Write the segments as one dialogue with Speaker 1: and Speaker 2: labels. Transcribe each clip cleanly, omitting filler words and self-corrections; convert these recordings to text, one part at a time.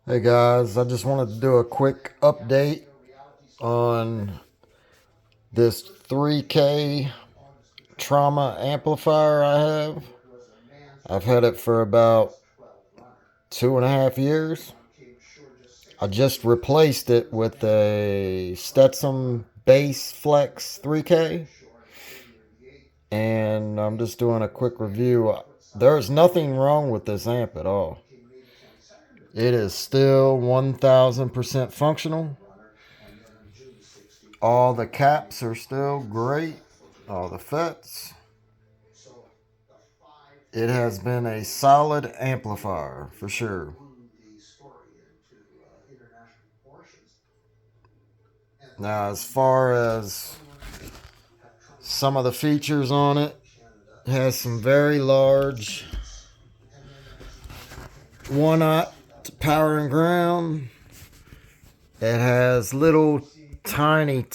Speaker 1: Hey guys, I just wanted to do a quick update on this 3K trauma amplifier I have. I've had it for about 2.5 years. I just replaced it with a Stetson Bass Flex 3K, and I'm just doing a quick review. There's nothing wrong with this amp at all. It is still 1000% functional. All the caps are still great. All the FETs. It has been a solid amplifier for sure. Now, as far as some of the features on it, it has some very large 1-aught power and ground. It has little tiny,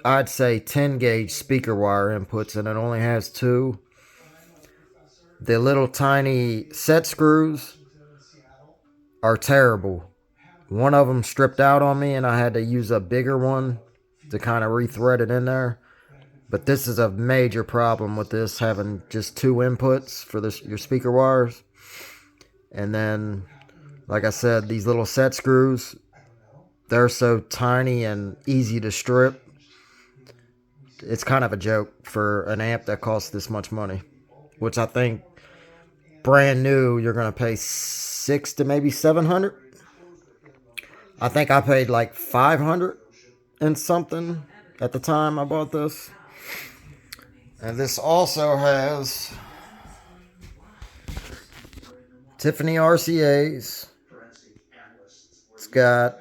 Speaker 1: I'd say 10 gauge speaker wire inputs, and it only has two. The little tiny set screws are terrible. One of them stripped out on me, and I had to use a bigger one to kind of rethread it in there. But this is a major problem with this, having just two inputs for your speaker wires. And then, like I said, these little set screws, they're so tiny and easy to strip. It's kind of a joke for an amp that costs this much money, which I think brand new you're going to pay $600 to maybe $700. I think I paid like $500 and something at the time I bought this. And this also has Tiffany RCAs. It's got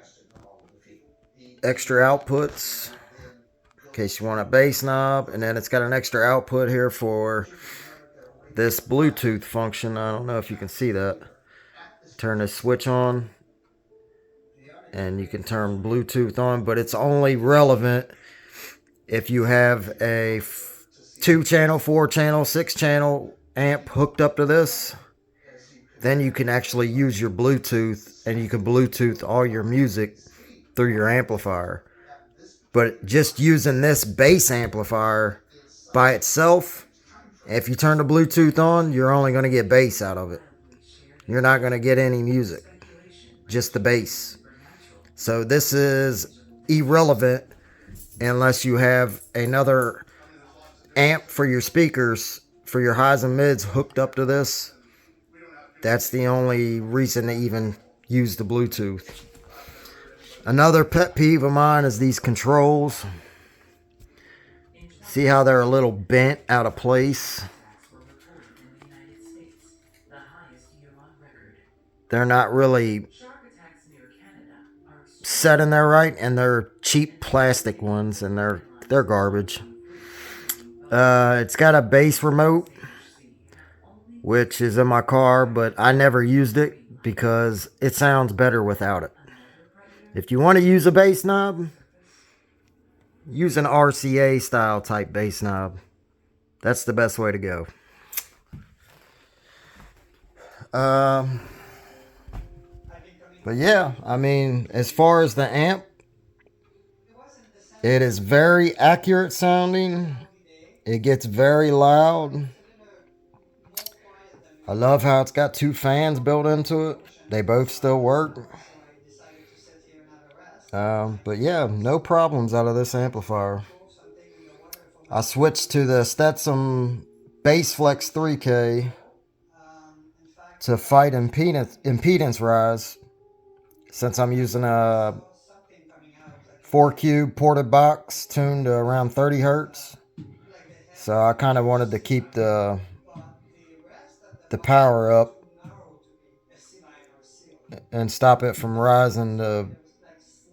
Speaker 1: extra outputs in case you want a bass knob, and then it's got an extra output here for this Bluetooth function. I don't know if you can see that. Turn this switch on and you can turn Bluetooth on, but it's only relevant if you have a 2-channel, 4-channel, 6-channel amp hooked up to this. Then you can actually use your Bluetooth, and you can Bluetooth all your music through your amplifier. But just using this bass amplifier by itself, if you turn the Bluetooth on, you're only going to get bass out of it. You're not going to get any music, just the bass. So this is irrelevant unless you have another amp for your speakers, for your highs and mids hooked up to this. That's the only reason to even use the Bluetooth. Another pet peeve of mine is these controls. See how they're a little bent out of place? They're not really set in there right, and they're cheap plastic ones, and they're garbage. It's got a bass remote, which is in my car, but I never used it because it sounds better without it. If you want to use a bass knob, use an RCA style type bass knob. That's the best way to go. But yeah, I mean, as far as the amp, it is very accurate sounding. It gets very loud. I love how it's got two fans built into it. They both still work. But yeah, no problems out of this amplifier. I switched to the Stetson Bass Flex 3K to fight impedance rise, since I'm using a 4-cube ported box tuned to around 30 hertz. So I kind of wanted to keep the power up and stop it from rising to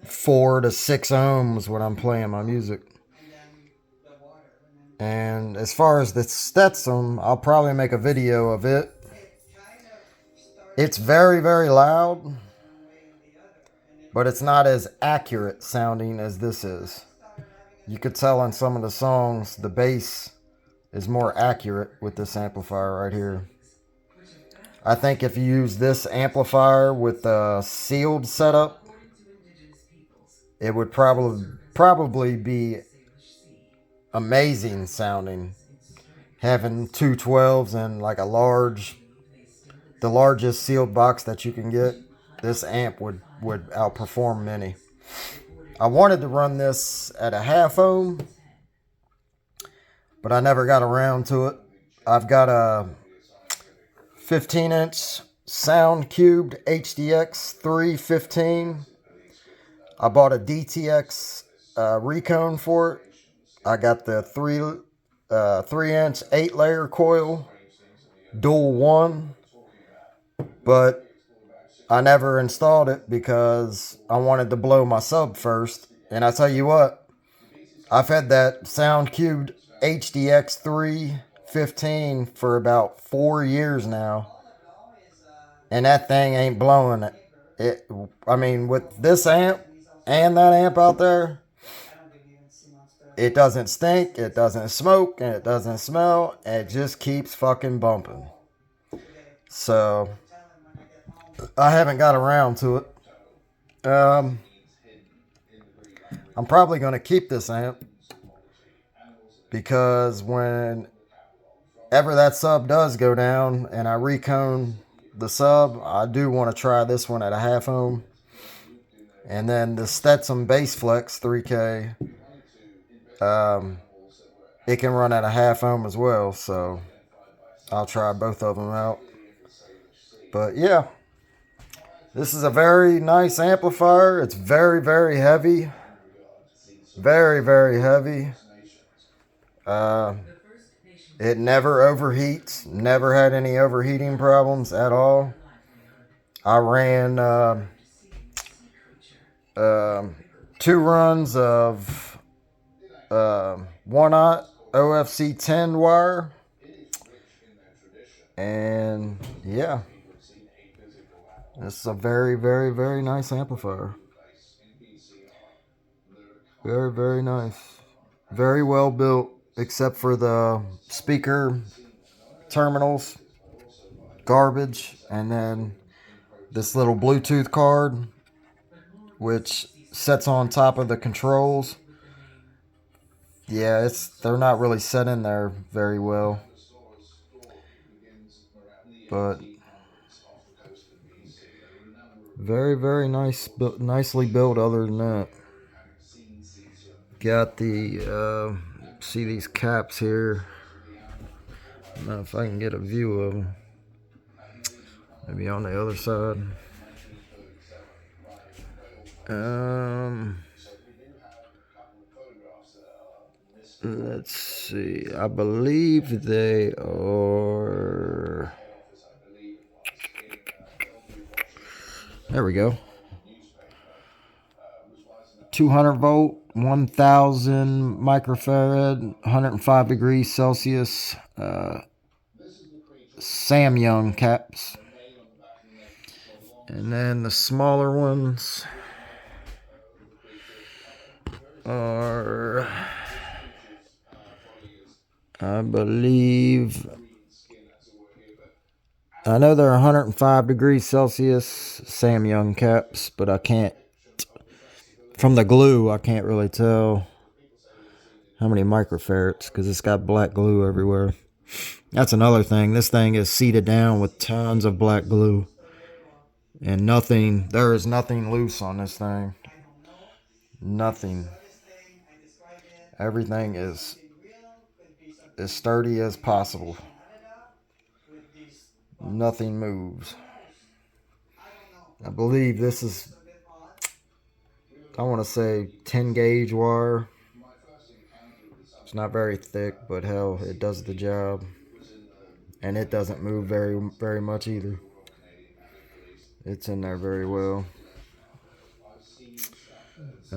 Speaker 1: 4 to 6 ohms when I'm playing my music. And as far as the Stetson, I'll probably make a video of it. It's very, very loud, but it's not as accurate sounding as this is. You could tell in some of the songs the bass is more accurate with this amplifier right here. I think if you use this amplifier with a sealed setup, it would probably be amazing sounding. Having two 12s and like the largest sealed box that you can get, this amp would outperform many. I wanted to run this at a half ohm, but I never got around to it. I've got a 15-inch Sound Cubed HDX 315. I bought a DTX Recone for it. I got the 3-inch 8-layer coil, dual one, but I never installed it because I wanted to blow my sub first. And I tell you what, I've had that Sound Cubed HDX 315 for about 4 years now, and that thing ain't blowing it. I mean, with this amp and that amp out there, it doesn't stink, it doesn't smoke, and it doesn't smell. It just keeps fucking bumping. So I haven't got around to it. I'm probably going to keep this amp because whenever that sub does go down and I recone the sub, I do want to try this one at a half ohm. And then the Stetson Bass Flex 3K, it can run at a half ohm as well. So I'll try both of them out. But yeah, this is a very nice amplifier. It's very, very heavy. Very, very heavy. It never overheats. Never had any overheating problems at all. I ran 2 runs of 1/0 OFC 10 wire. And yeah, this is a very, very, very nice amplifier. Very, very nice. Very well built, except for the speaker terminals. Garbage. And then this little Bluetooth card, which sits on top of the controls. Yeah, they're not really set in there very well. But very, very nice, nicely built other than that. Got the, see these caps here. I don't know if I can get a view of them. Maybe on the other side. Let's see. I believe they are. There we go. 200 volt, 1000 microfarad, 105 degrees Celsius, Samyang caps. And then the smaller ones are, I believe, I know they're 105 degrees Celsius Samyang caps, but I can't, from the glue, I can't really tell how many microfarads because it's got black glue everywhere. That's another thing. This thing is seated down with tons of black glue. And there is nothing loose on this thing. Nothing. Everything is as sturdy as possible. Nothing moves. I believe this is, I want to say 10 gauge wire. It's not very thick, but hell, it does the job. And it doesn't move very, very much either. It's in there very well. I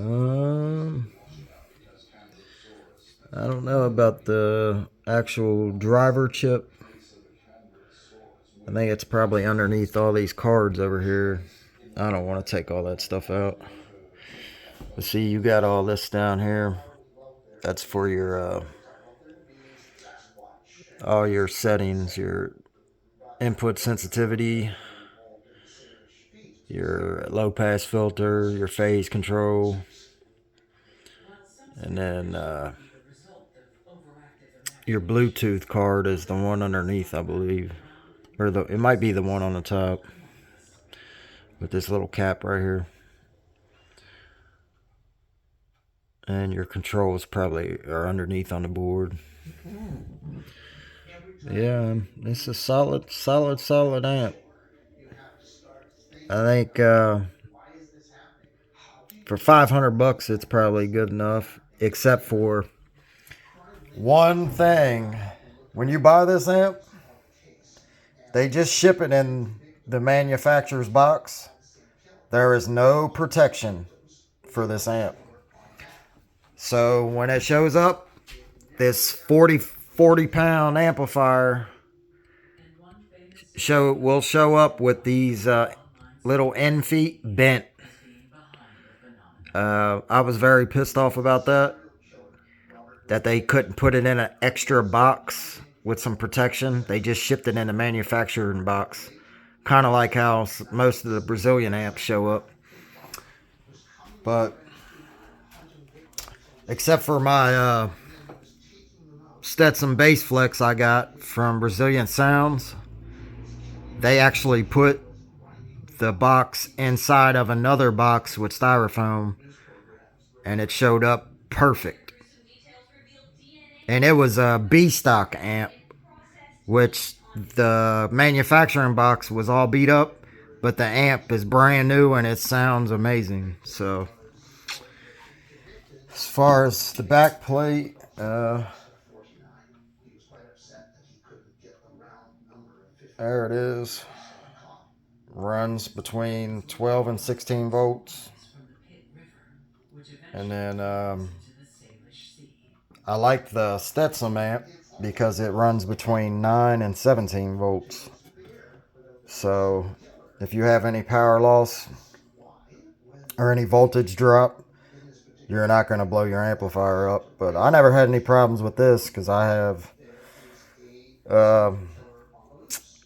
Speaker 1: don't know about the actual driver chip. I think it's probably underneath all these cards over here. I don't want to take all that stuff out. But see, you got all this down here. That's for your all your settings, your input sensitivity, your low pass filter, your phase control, and then your Bluetooth card is the one underneath, I believe, or it might be the one on the top with this little cap right here. And your controls probably are underneath on the board. Yeah, it's a solid amp. I think for $500 it's probably good enough, except for one thing. When you buy this amp, they just ship it in the manufacturer's box. There is no protection for this amp. So when it shows up, this 40 pound amplifier will show up with these little end feet bent. I was very pissed off about that they couldn't put it in an extra box with some protection. They just shipped it in a manufacturing box, kind of like how most of the Brazilian amps show up. But except for my Stetson bass flex I got from Brazilian Sounds, they actually put the box inside of another box with styrofoam, and it showed up perfect. And it was a B-stock amp, which the manufacturing box was all beat up, but the amp is brand new and it sounds amazing. So as far as the back plate, there it is. Runs between 12 and 16 volts. And then I like the Stetson amp because it runs between 9 and 17 volts. So if you have any power loss or any voltage drop, you're not going to blow your amplifier up. But I never had any problems with this because I have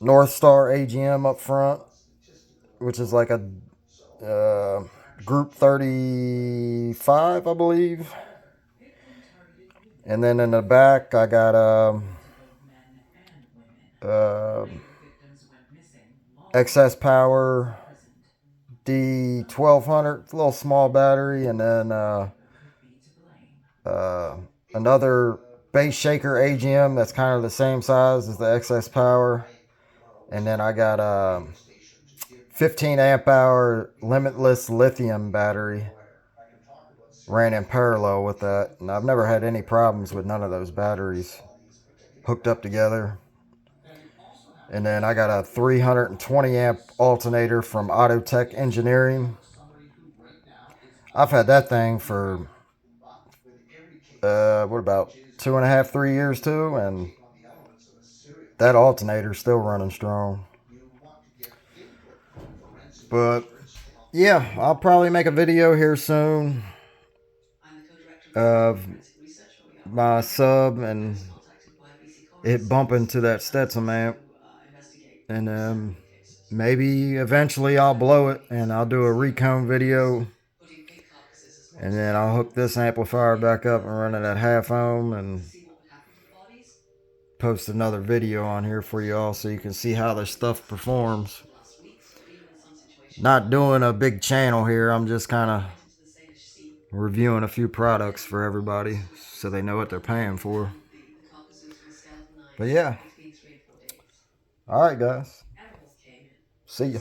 Speaker 1: North Star AGM up front, which is like a Group 35, I believe. And then in the back, I got excess power D1200, little small battery, and then another bass shaker AGM that's kind of the same size as the excess power. And then I got 15 amp hour limitless lithium battery ran in parallel with that, and I've never had any problems with none of those batteries hooked up together. And then I got a 320 amp alternator from Autotech Engineering. I've had that thing for what, about 2.5, 3 years too, and that alternator's still running strong. But yeah, I'll probably make a video here soon of my sub and it bumping to that Stetson amp, and maybe eventually I'll blow it and I'll do a recone video, and then I'll hook this amplifier back up and run it at half ohm and post another video on here for you all so you can see how this stuff performs. Not doing a big channel here, I'm just kind of reviewing a few products for everybody so they know what they're paying for. But yeah, alright guys, see ya.